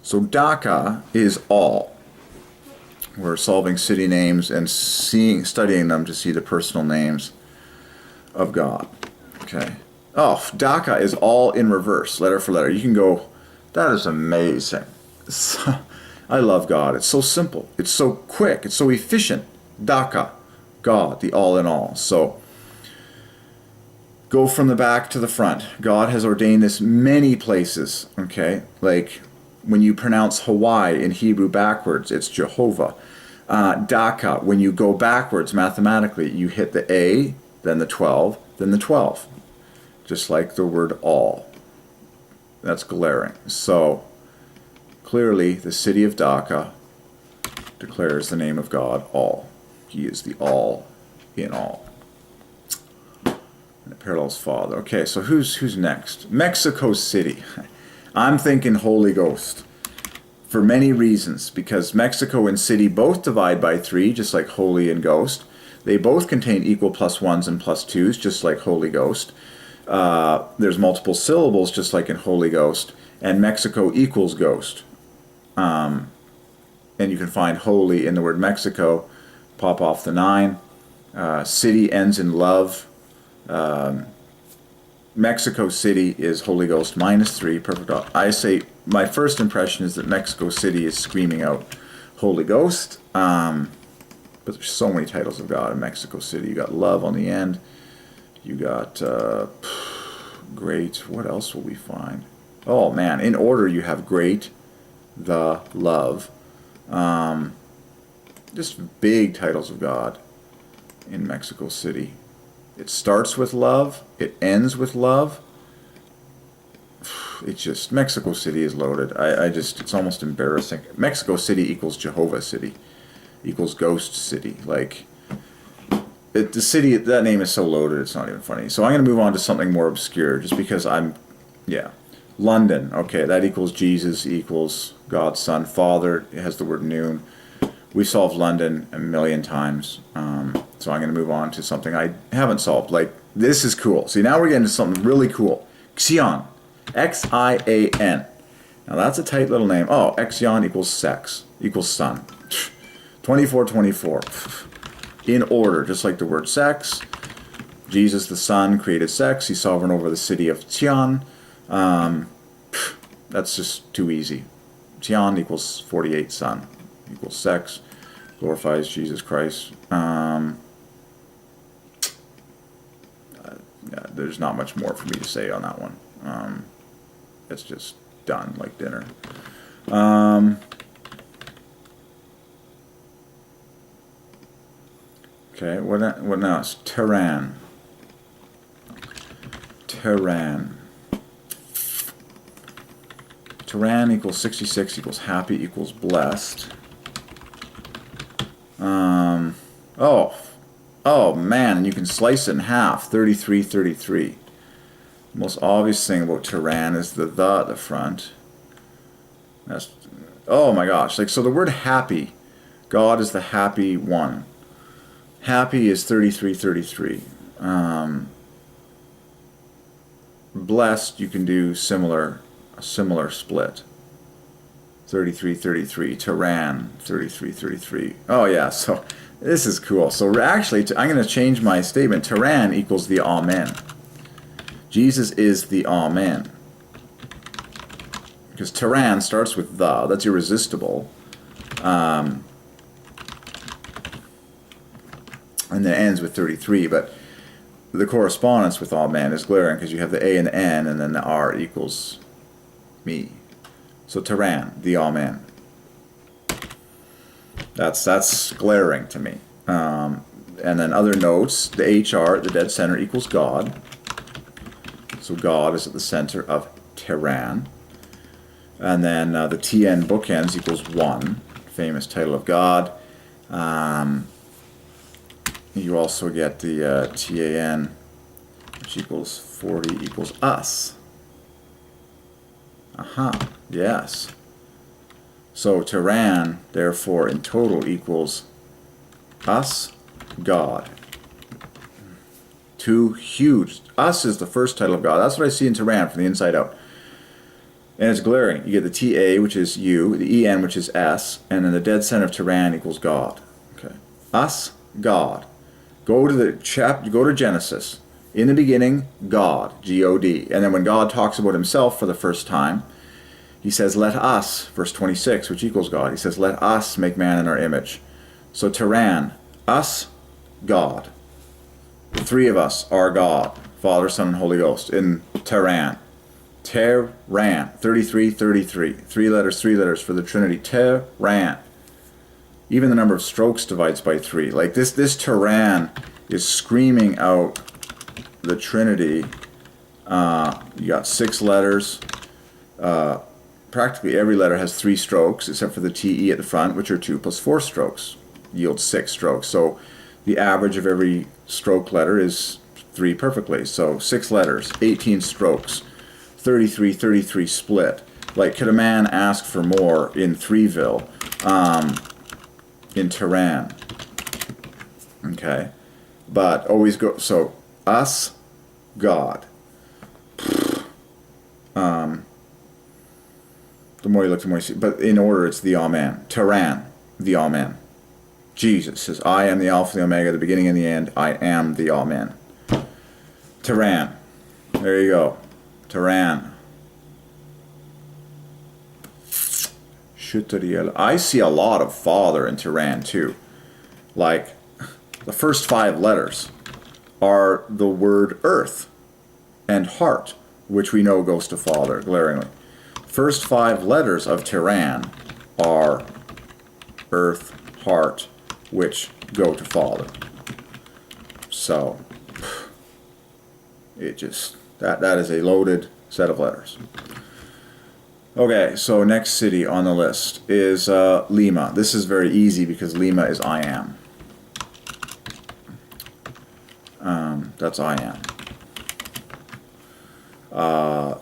So Daka is all. We're solving city names and studying them to see the personal names of God. Okay. Oh, Daka is all in reverse, letter for letter. You can go, that is amazing. I love God. It's so simple. It's so quick. It's so efficient. Daka, God, the all in all. So go from the back to the front. God has ordained this many places. Okay. Like when you pronounce Hawaii in Hebrew backwards, it's Jehovah. Daka, when you go backwards mathematically, you hit the A, then the 12, then the 12. Just like the word all. That's glaring. So clearly the city of Daka declares the name of God all. He is the all in all. And it parallels Father. Okay, so who's next? Mexico City. I'm thinking Holy Ghost. For many reasons. Because Mexico and city both divide by 3, just like Holy and Ghost. They both contain equal plus 1s and plus 2s, just like Holy Ghost. There's multiple syllables, just like in Holy Ghost. And Mexico equals Ghost. And you can find holy in the word Mexico. Pop off the 9. City ends in love. Mexico City is Holy Ghost minus 3. Perfect. I say my first impression is that Mexico City is screaming out Holy Ghost. But there's so many titles of God in Mexico City. You got love on the end. You got great. What else will we find? Oh man, in order you have great, the, love. Just big titles of God in Mexico City. It starts with love. It ends with love. It's just, Mexico City is loaded. It's almost embarrassing. Mexico City equals Jehovah City. Equals Ghost City. Like, the city, that name is so loaded, it's not even funny. So I'm going to move on to something more obscure, just because London. Okay, that equals Jesus, equals God's Son, Father. It has the word noon. We solved London a million times. So I'm going to move on to something I haven't solved. Like, this is cool. See, now we're getting to something really cool. Xian. X-I-A-N. Now that's a tight little name. Oh, Xian equals sex, equals son. 2424. In order, just like the word sex. Jesus the Son created sex. He's sovereign over the city of Xian. That's just too easy. Xian equals 48 son. Equals sex. Glorifies Jesus Christ. There's not much more for me to say on that one. It's just done like dinner. Okay, what else? Tehran. Tehran. Tehran equals 66 equals happy equals blessed. Oh man, and you can slice it in half. 33. The most obvious thing about Tehran is the at the front. That's, oh my gosh, like, so the word happy, God is the happy one. Happy is 33. Blessed, you can do a similar split. 33. Tehran, 33. Oh yeah, so this is cool. So we're actually, I'm going to change my statement. Tehran equals the Amen. Jesus is the Amen. Because Tehran starts with the. That's irresistible. And then it ends with 33. But the correspondence with Amen is glaring because you have the A and the N, and then the R equals me. So Tehran, the Amen. That's glaring to me. And then other notes, the HR, the dead center, equals God. So God is at the center of Tehran. And then the TN bookends equals 1, famous title of God. You also get the TAN, which equals 40 equals us. Aha, yes. So Tehran, therefore, in total equals us, God. Two huge. Us is the first title of God. That's what I see in Tehran from the inside out. And it's glaring. You get the TA, which is U, the EN, which is S, and then the dead center of Tehran equals God. Okay. Us, God. Go to go to Genesis. In the beginning, God, G-O-D. And then when God talks about himself for the first time, he says, let us, verse 26, which equals God. He says, let us make man in our image. So Tehran, us, God. The three of us are God, Father, Son, and Holy Ghost in Tehran. Tehran, 33. Three letters for the Trinity. Tehran. Even the number of strokes divides by 3. Like this Tehran is screaming out the Trinity. You got 6 letters. Practically every letter has 3 strokes, except for the TE at the front, which are 2 plus 4 strokes, yields 6 strokes. So the average of every stroke letter is 3 perfectly. So 6 letters, 18 strokes, 33 split. Like, could a man ask for more in Threeville, in Tehran? Okay, but always go. So us, God. The more you look, the more you see. But in order, it's the Amen. Tehran, the Amen. Jesus says, I am the Alpha, the Omega, the beginning and the end. I am the Amen. Tehran. There you go. Tehran. I see a lot of Father in Tehran too. Like, the first 5 letters are the word earth and heart, which we know goes to Father, glaringly. First 5 letters of Tehran are earth, heart, which go to Father. So, it just, that is a loaded set of letters. Okay, so next city on the list is Lima. This is very easy because Lima is I am. That's I am.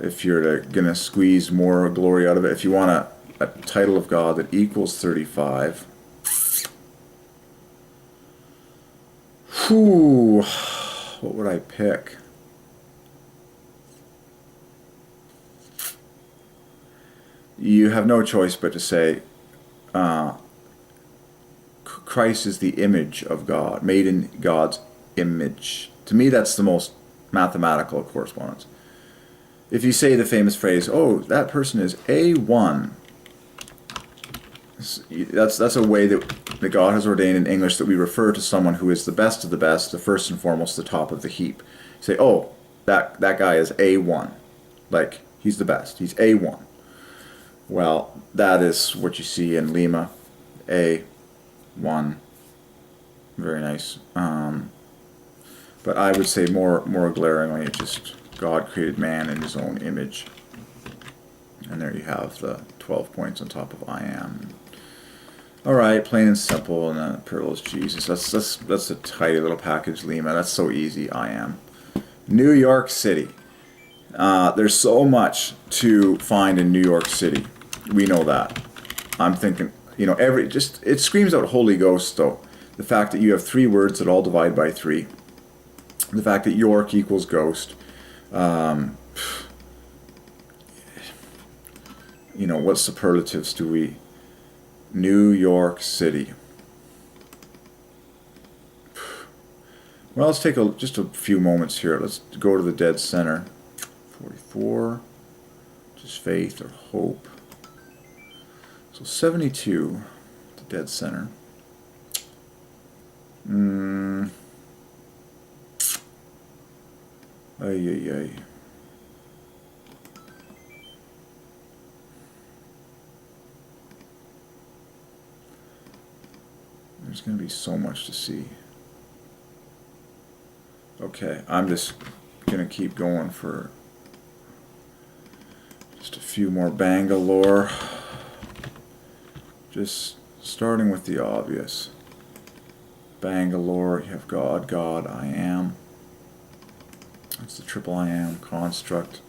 If you're going to squeeze more glory out of it, if you want a title of God that equals 35, whew, what would I pick? You have no choice but to say Christ is the image of God, made in God's image. To me, that's the most mathematical correspondence. If you say the famous phrase, oh, that person is A1, that's a way that God has ordained in English that we refer to someone who is the best of the best, the first and foremost, the top of the heap. Say, oh, that guy is A1. Like, he's the best. He's A1. Well, that is what you see in Lima. A1. Very nice. But I would say more glaringly, it's just God created man in his own image. And there you have the 12 points on top of I am. Alright, plain and simple, and then pearl is Jesus. That's a tidy little package, Lima. That's so easy, I am. New York City. There's so much to find in New York City. We know that. I'm thinking, you know, it screams out Holy Ghost, though. The fact that you have 3 words that all divide by 3. The fact that York equals ghost. You know, what superlatives do we... New York City. Well, let's take just a few moments here. Let's go to the dead center. 44, just faith or hope. So 72, the dead center. Ay. There's going to be so much to see. Okay, I'm just going to keep going for just a few more Bangalore. Just starting with the obvious. Bangalore, you have God, I am. That's the triple I am construct.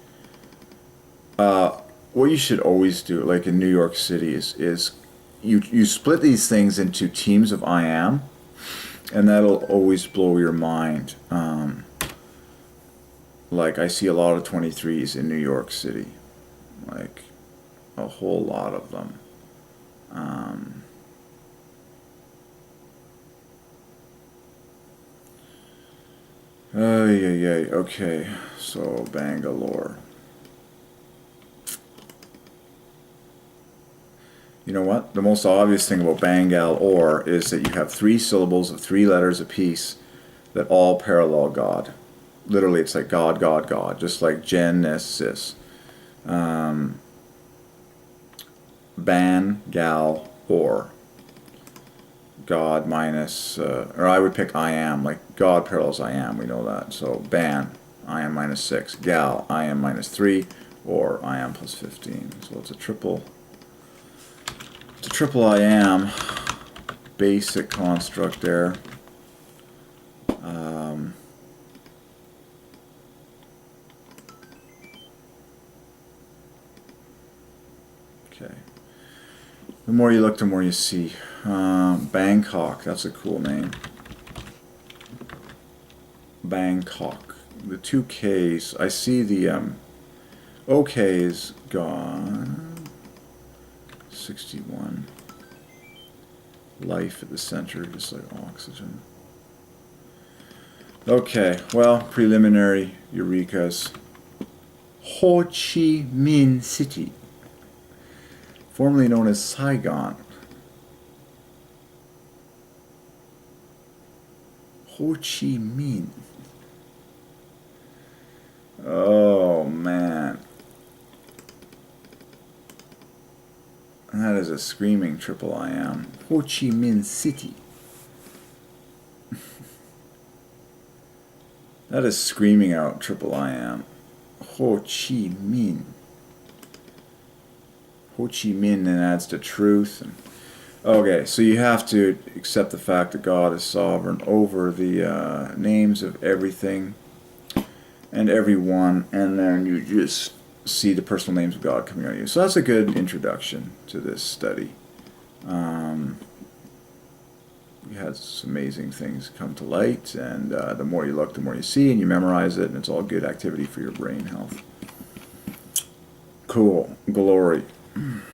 What you should always do, like in New York City, is you split these things into teams of I am, and that'll always blow your mind. Like, I see a lot of 23s in New York City. Like, a whole lot of them. Okay, so Bangalore. You know what? The most obvious thing about Bangal or is that you have 3 syllables of 3 letters apiece that all parallel God. Literally, it's like God, God, God, just like Genesis. Ban, gal, or. God minus, or I would pick I am, like God parallels I am, we know that. So ban, I am minus 6, gal, I am minus 3, or I am plus 15. So it's a triple I am, basic construct there. Okay. The more you look, the more you see. Bangkok, that's a cool name. Bangkok. The 2 Ks, I see the OK is gone. 61. Life at the center, just like oxygen. Okay, well, preliminary Eurekas. Ho Chi Minh City, formerly known as Saigon. Ho Chi Minh. Oh, man. That is a screaming triple I am. Ho Chi Minh City. That is screaming out triple I am. Ho Chi Minh. Ho Chi Minh then adds to truth. Okay, so you have to accept the fact that God is sovereign over the names of everything and everyone, and then you just see the personal names of God coming out of you. So that's a good introduction to this study. You had some amazing things come to light, and the more you look, the more you see, and you memorize it, and it's all good activity for your brain health. Cool. Glory.